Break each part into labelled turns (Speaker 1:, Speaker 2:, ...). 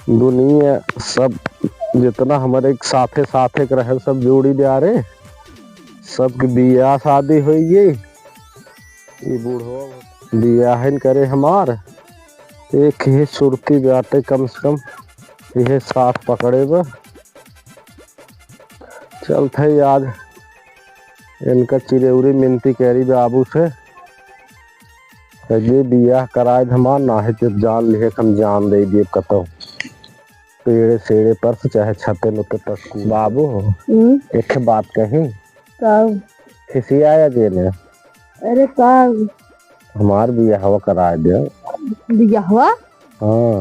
Speaker 1: दुनिया सब जितना हमारे एक साथे साथे के रहे सब जोड़ी दे रे। सबके बियाह शादी हो गई। ये बूढ़ो बियाह करे हमार एक ही सुरती बाटे कम से कम यह साथ पकड़े बा। चलते आज इनका चिरौरी मिनती करी बाबू से ये बियाह कराए हमार ना है तो जान लिहे हम जान दे दिए कतो पेड़े सेड़े पर से चाहे छते नुते तक बाबू एक बात कही किसी आया जेने।
Speaker 2: अरे का
Speaker 1: हमार बियाह कराए दे।
Speaker 2: बियाह
Speaker 1: हाँ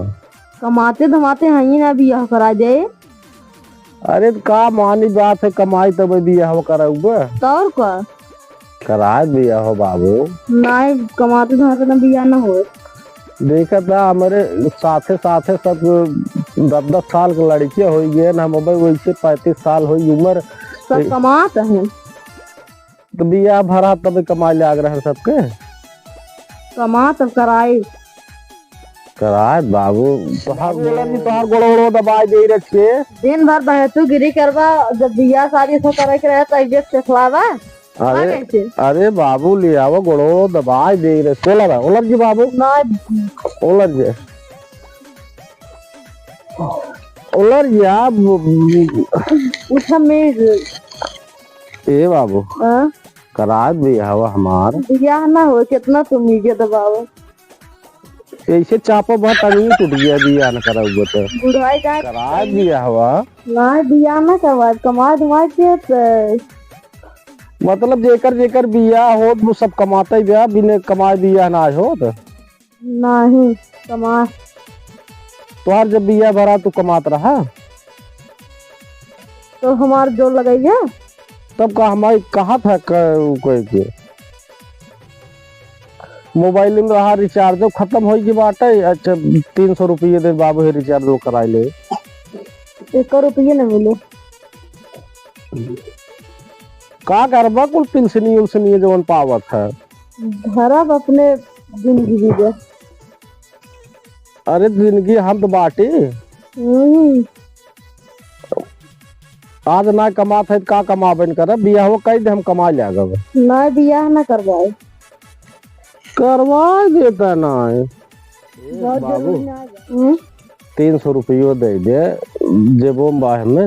Speaker 2: कमाते धमाते हैं ही ना बियाह करा दे।
Speaker 1: अरे का मानी बात है कमाई तब बियाह कराऊबे
Speaker 2: तौर का
Speaker 1: कराए बियाह बाबू
Speaker 2: ना कमाते धमाते ना बियाह ना हो।
Speaker 1: देखा था हमारे साथे साथे सब 10-10 साल की लड़कियां हो गए ना हम वैसे 35 साल हो उम्र
Speaker 2: सब कमाते हैं
Speaker 1: तो बियाह भरा तब कमाई ले आग रहे सबके
Speaker 2: कमा तब कराए
Speaker 1: कराए बाबू तोहार गोड़ो दबाई दे रखे
Speaker 2: दिन भर बहतू गिरी करवा जब बियाह शादी सब करे के रहे तबियत से खिलावा।
Speaker 1: अरे अरे बाबू ले आओ गोड़ो दबाई दे रहे ओलर जी बाबू
Speaker 2: ना
Speaker 1: ओलर जी ओलर जी आप
Speaker 2: उठा में
Speaker 1: ए बाबू कराए बियाह हमार
Speaker 2: बियाह ना हो कितना तुम नीचे दबाओ
Speaker 1: ऐसे चापा बहुत टंगी टूट गया बियाह न करा हुआ तो
Speaker 2: बुढ़ाई का
Speaker 1: कराए बियाह हुआ
Speaker 2: ना बियाह ना करवा कमा धमा के
Speaker 1: मतलब जेकर जेकर बियाह हो वो सब कमाते ही बियाह बिना कमाए बियाह ना हो तो
Speaker 2: नहीं कमा
Speaker 1: तुहार जब बियाह भरा तो कमात रहा
Speaker 2: तो हमार जोर लगाइए
Speaker 1: तब का हमारी कहा था कोई के मोबाइल में रहा रिचार्ज खत्म हो गई बाटे। अच्छा 300 रुपये दे बाबू है रिचार्ज वो कराए ले
Speaker 2: 1 रुपये न मिले
Speaker 1: का करबा कुल पिलसनी उलसनी जवन पावत है
Speaker 2: धरब अपने जिंदगी जी
Speaker 1: अरे जिंदगी हम तो बाटे आज ना कमात है का कमाबन कर बियाह कई दे हम कमा ले गए
Speaker 2: ना बियाह ना करवाए
Speaker 1: करवा देता ना बाबू 300 रुपये दे दे जेबो बाह में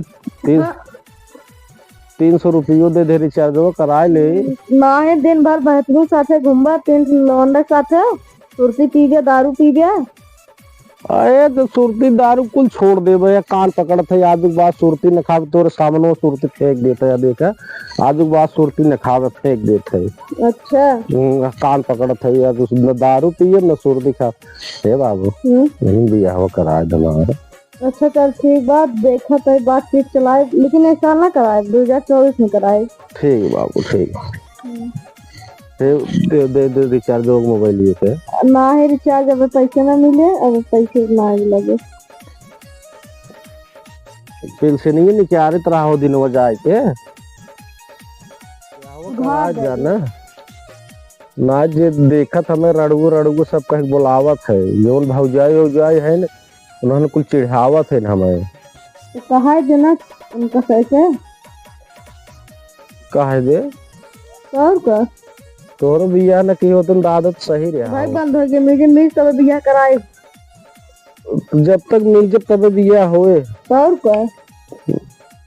Speaker 1: 300 रुपये दे दे रिचार्ज कराए ले
Speaker 2: ना है दिन भर बहतरू साथे घूमबा 3 लौंडा साथे सुरती पी गया दारू पी गया।
Speaker 1: अरे तो सुरती दारू कुल छोड़ दे भैया कान पकड़त है आज बात सुरती न खावे तोरे सामने सुरती फेंक देता है देखा आज बात सुरती न खावे फेंक देते है।
Speaker 2: अच्छा
Speaker 1: कान पकड़त है यार न दारू पिए न सुरती खा हे बाबू नहीं बियाह कराए दमार।
Speaker 2: अच्छा चल ठीक बात देखा तो बातचीत चलाए लेकिन इस साल ना कराए 2024 में कराए।
Speaker 1: ठीक बाबू ठीक दे दे दे रिचार्ज मोबाइल लिए थे
Speaker 2: ना है रिचार्ज अब पैसे ना मिले अब पैसे ना लगे
Speaker 1: पेंशन ही नहीं क्या तरह हो दिन वो जाए के जाना ना जे देखत हमें रड़गू रड़गू सब कहीं बुलावत है जौन भौजाई उजाई है न उन्होंने कुछ चिढ़ावत है हमें
Speaker 2: तो कहा जनक उनका कैसे
Speaker 1: कहे दे
Speaker 2: और का
Speaker 1: तोर बियाह न की हो तुम आदत सही रहा
Speaker 2: भाई बंद हो गया मुझे मिल तब बियाह कराए
Speaker 1: जब तक मिल जब तब बियाह होए
Speaker 2: और का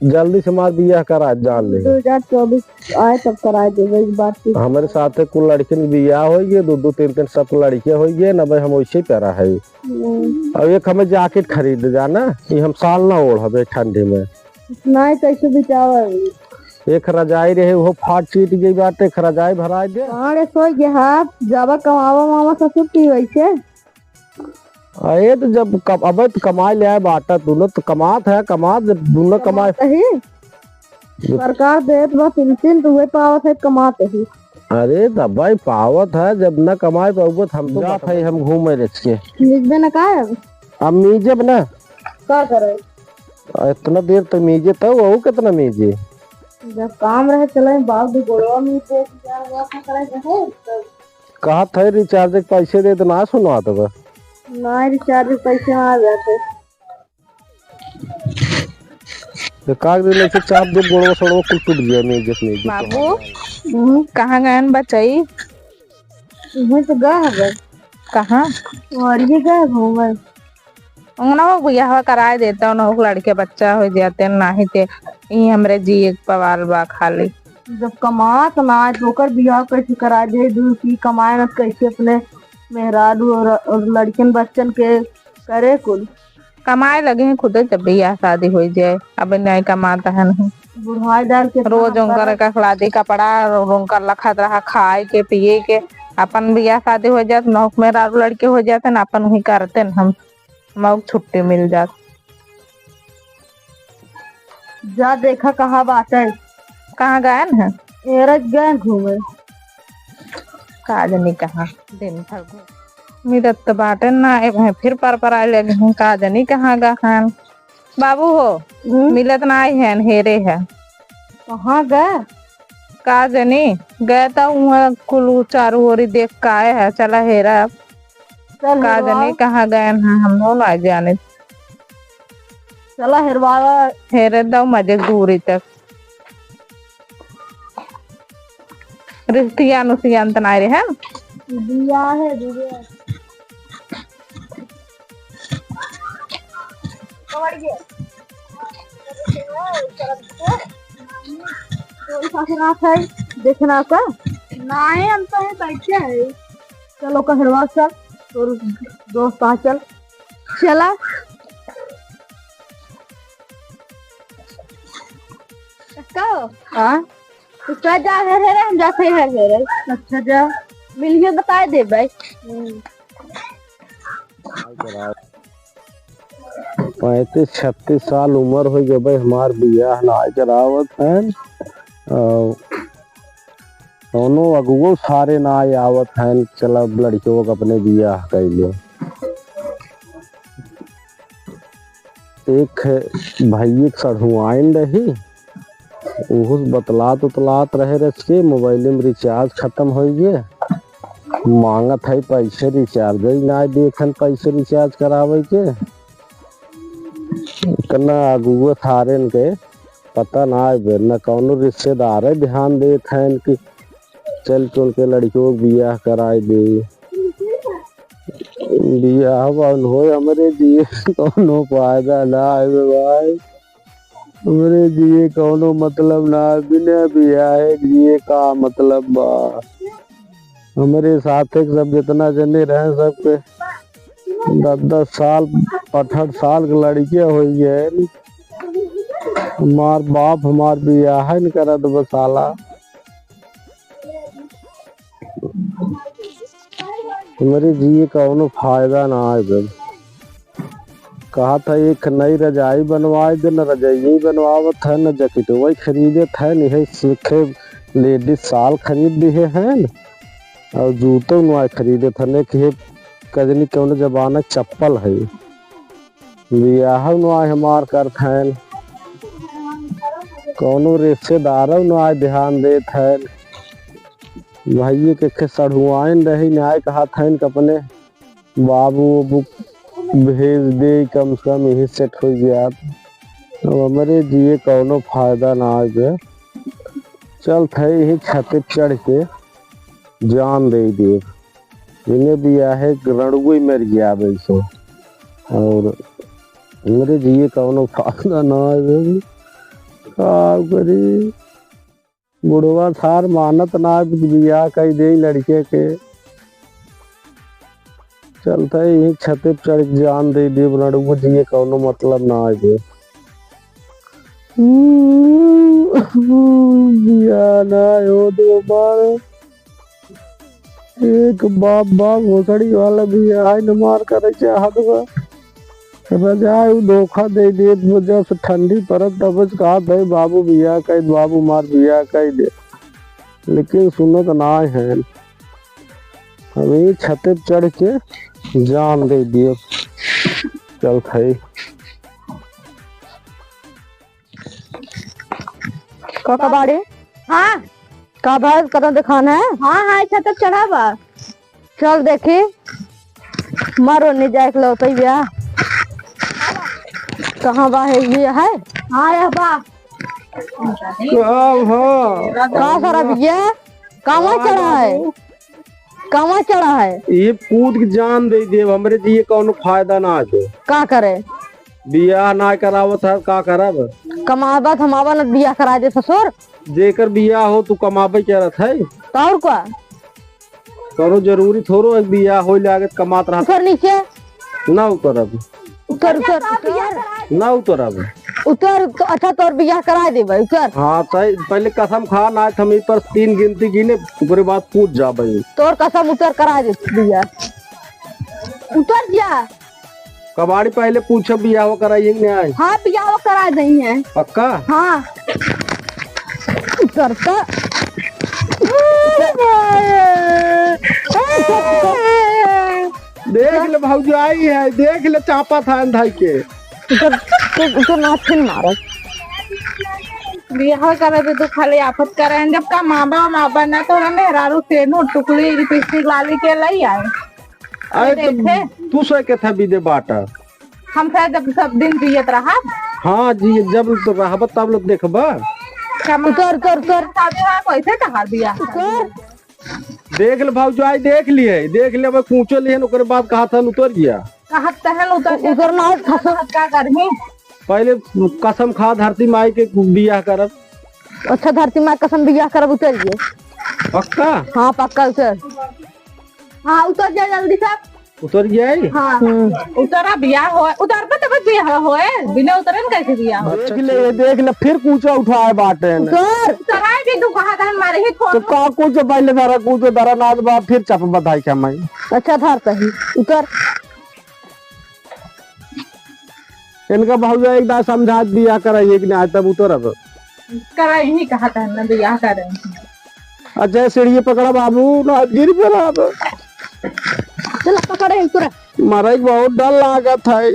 Speaker 1: जल्दी से मार बियाह करा जान ले
Speaker 2: 2024 आए तब कराए दे वही बात की
Speaker 1: हमारे साथ कुल लड़कियों बियाह हो गए 2-2 3-3 सब लड़कियां हो गए ना भाई हम वैसे प्यारा है। अब एक हमें जैकेट खरीद जाना ये हम साल ना ओढ़ हवे ठंडी में
Speaker 2: नहीं कैसे बिचावा
Speaker 1: एक रजाई रहे वो फाट चीट गई बात एक रजाई भरा दे
Speaker 2: अरे सो गया हाथ जावा कमावा मामा ससुर की वैसे
Speaker 1: अरे तो जब अब तो कमाई ले आए बाटा दोनों तो कमात है कमात जब दोनों कमाए
Speaker 2: सरकार दे तो पेंशन तो वही पावत है कमाते ही।
Speaker 1: अरे दबाई पावत है जब न कमाए पावत हम तो जात है हम घूमे रच के
Speaker 2: निजबे न का है
Speaker 1: अब मीजब ना
Speaker 2: का करे
Speaker 1: इतना देर तो मीजे तो वो कितना मीजे
Speaker 2: जब काम रहे चले बाप भी गोड़वा में पे क्या हुआ करे रहे
Speaker 1: कहा था रिचार्ज के पैसे दे तो ना सुनवा तो
Speaker 2: ना रिचार्ज पैसे आ जाते
Speaker 1: ये काग दिन ऐसे चाप दे गोड़वा सड़वा कुल टूट गया मैं जितने
Speaker 3: बाबू कहाँ गए बचाई?
Speaker 2: मैं तो गए है
Speaker 3: कहाँ?
Speaker 2: और ये गए घूमे
Speaker 3: उंगना बियाह कराए देता उन लड़के बच्चा हो जाते नाही ते ई हमरे जी एक पवाल बा खाली।
Speaker 2: जब कमात ना तो ओकर बियाह कैसे करा दे दूर की कमाए न कैसे अपने मेहरारू और लड़कन बच्चन के करे कुल
Speaker 3: कमाए लगे हैं खुद जब बियाह शादी हो जाए। अब नहीं कमाता है नहीं
Speaker 2: बुढ़ाई डाल के
Speaker 3: रोज उनकर का खिलादी कपड़ा और उनकर लखत रहा खाए के पिए के। अपन बियाह शादी हो जात नौक मेरा लड़के हो जाते न अपन वही करते न हम मौक छुट्टी मिल जात।
Speaker 2: जा देखा कहाँ बात है
Speaker 3: कहाँ गए हैं?
Speaker 2: एरज गए घूमे
Speaker 3: काज नहीं कहाँ दिन भर मिलत तो बाटे ना ए फिर पर आए लगे हैं काज नहीं कहाँ गए बाबू हो मिलत ना आई है हेरे है
Speaker 2: कहाँ गए
Speaker 3: काज नहीं गए तो वहाँ कुल चारू ओरी देख का आए है चला हेरा
Speaker 2: चल
Speaker 3: काज नहीं कहाँ गए हैं हम लोग ना जाने
Speaker 2: चला हेरवावा
Speaker 3: हेरे दो मजे दूरी तक रिश्तिया नुसियान तनाए रहे हैं
Speaker 2: दिया है दिया देखना का नहीं हम तो बैठे है चलो का हेरवा चल और दोस्त आ चल चला हाँ उसका जा है हम जाते हैं अच्छा जा मिलिए बता दे भाई
Speaker 1: 35-36 साल उम्र हो गए भाई हमार बियाह ना करावत है दोनों अगुओ सारे ना आवत है चला लड़कियों को अपने बियाह कैले। एक भाई सढ़ुआइन रही उस बतलात उतलात रहे रहे मोबाइल में रिचार्ज खत्म हो गए मांगत है पैसे रिचार्ज ना देखन पैसे रिचार्ज करावे के इतना अगुआ थारे के पता ना न कौनो रिश्तेदार है ध्यान देत है कि चल चल के लड़कियों को बियाह कराए दे बियाह हो हमारे दिए कौनो फायदा ना है भाई हमारे दिए कौनो मतलब ना बिना बियाह दिए का मतलब बा हमारे साथ सब जितना जने रहे सबके 10-10 साल 68 साल की लड़कियां हुई है हमार बाप हमार बियाह नहीं करा तो बसाला हमारे जी कौनो फायदा ना है। कहा था एक नई रजाई बनवाए दे न रजाई बनवावत है न जैकेट वही खरीदे थे नहीं सीखे लेडीज साल खरीद दिए हैं और जूते नए खरीदे थे न कि कजनी कौन जमाना चप्पल है बियाह नए हमार करते हैं कौनो रिश्तेदार नए ध्यान देते हैं भाई के सढ़ुआइन रही न्याय कहा था अपने बाबू भेज दे कम से कम यही सेट हो गया तो हमारे जिए कौनो फायदा ना आगे चल थे यही छत चढ़ के जान दे दे इन्हें बिया है रणुई मर गया वैसे और मेरे जिए कौनो फायदा ना आगे करी बुढ़वा थार मानत ना बिया कही दे लड़के के चलता है यही छत चढ़ जान दे दे रणुआ जिए कौनो मतलब ना आगे बिया ना हो दो बार एक बाप घोसड़ी वाला बिया है न मार कर चाहत बा रजाई धोखा दे दे जब से ठंडी परत तब कहा भाई बाबू बिया कह बाबू मार बिया कह दे लेकिन सुनो तो ना है हमें छत चढ़ के जान दे दिए चल भाई
Speaker 2: बाड़े हाँ का भाई कदम दिखाना है हाँ हाँ छत चढ़ा बा चल देखी मारो नहीं जाए लो तो कहाँ बा है ये है हाँ यह बा कहाँ सारा बिया कहाँ चढ़ा है कहाँ चढ़ा है
Speaker 1: ये कूद के जान दे दे हमरे दिए कौनो फायदा ना दे
Speaker 2: का करे
Speaker 1: बियाह ना करावत है का करब
Speaker 2: कमाबा थमाबा न बिया करा दे ससुर
Speaker 1: जेकर बियाह हो तू कमाबे करत है
Speaker 2: तो और क्या
Speaker 1: करो जरूरी थोरो एक बियाह हो लागत कमात रहा
Speaker 2: उतर नीचे
Speaker 1: ना उतरब
Speaker 2: उतर उतर उतर
Speaker 1: ना उतरब
Speaker 2: उतर तो अच्छा तोर बिया करा दे भाई उतर
Speaker 1: हाँ पहले कसम खा ना हम ई पर 3 गिनती गिने ओकरे बाद पूछ जाबे
Speaker 2: तोर कसम उतर करा दे बिया उतर जा
Speaker 1: कबाड़ी पहले पूछब बियाह कराइए नहीं
Speaker 2: हाँ बिया वो करा दही है
Speaker 1: पक्का
Speaker 2: हाँ उतर तो
Speaker 1: देख ले भौजाई है देख ले चापा था अंधाई के
Speaker 2: उतर नाथिन मारो
Speaker 3: बियाह करे पे तो खाली आफत करे जब का माँ बाप ना तो मेहरारू से नो टुकड़ी लिपस्टिक लाली के लाई आए
Speaker 1: अरे तू से के था बीदे बाटा
Speaker 3: हम शायद जब सब दिन पियत रहा
Speaker 1: हाँ जी जब तो रहब तब लोग देखबा
Speaker 2: उतर उतर उतर
Speaker 3: कैसे कहा दिया
Speaker 2: उतर
Speaker 1: देख ले भौजाई देख ले मैं पूछो लिए ओकरे बाद कहा था उतर गया
Speaker 3: कहा तहन उतर
Speaker 2: उतरना
Speaker 3: का करही
Speaker 1: पहले कसम खा धरती माई के बियाह करब
Speaker 2: अच्छा धरती माँ कसम बिया करब उतर गए
Speaker 1: पक्का
Speaker 2: हाँ पक्का उतर हाँ उतर जा जल्दी से
Speaker 1: उतर गया है?
Speaker 2: हाँ
Speaker 3: उतरा बियाह हो उतर पे तब बियाह होए बिना उतरे न कैसे बियाह हो
Speaker 1: देख ले फिर पूछो उठाए बाटे ने
Speaker 2: उतर
Speaker 3: उतराए भी तू कहा था मारे ही
Speaker 1: तो का कुछ पहले धरा कुछ धरा नाद बा फिर चप बधाई क्या मैं
Speaker 2: अच्छा धर सही उतर
Speaker 1: इनका भौजा एक बार समझा दिया कराइए कि नहीं आज तब उतरब
Speaker 3: करा ही कहा था ना बियाह करे
Speaker 1: अच्छा सीढ़ी पकड़ा बाबू ना गिर पे रहा
Speaker 2: चल पकड़े उतर
Speaker 1: मारा एक बहुत डर लागत है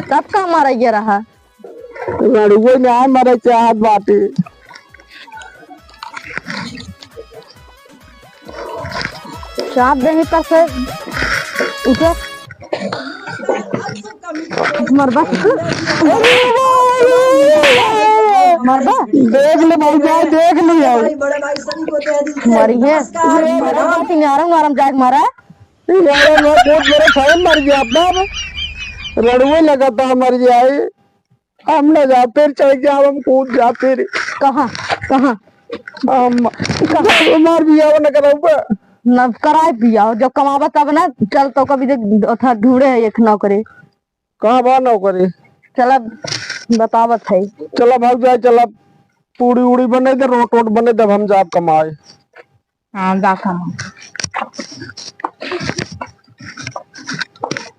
Speaker 2: तब का मारा ये रहा
Speaker 1: लड़ुए में आ मारे चाहत बाटे
Speaker 2: चाप दही पर से उतर मरबा मरबा
Speaker 1: देख ले भौजा देख लिया
Speaker 2: मरी है आराम आराम जाग मारा
Speaker 1: मर गया बाप रड़ुए लगा था मर जाए हम न जाते चल गया हम कूद जाते रे
Speaker 2: कहाँ कहाँ
Speaker 1: मार दिया न करा
Speaker 2: न कराए पिया जब कमाबा तब ना चल तो कभी देख ढूंढे है एक नौकरी
Speaker 1: कहाँ बा नौकरी
Speaker 2: चला बतावत है
Speaker 1: चला भाग जाए चला पूड़ी उड़ी बने दे रोट वोट बने दे हम जाब कमाए
Speaker 3: हाँ जा कमा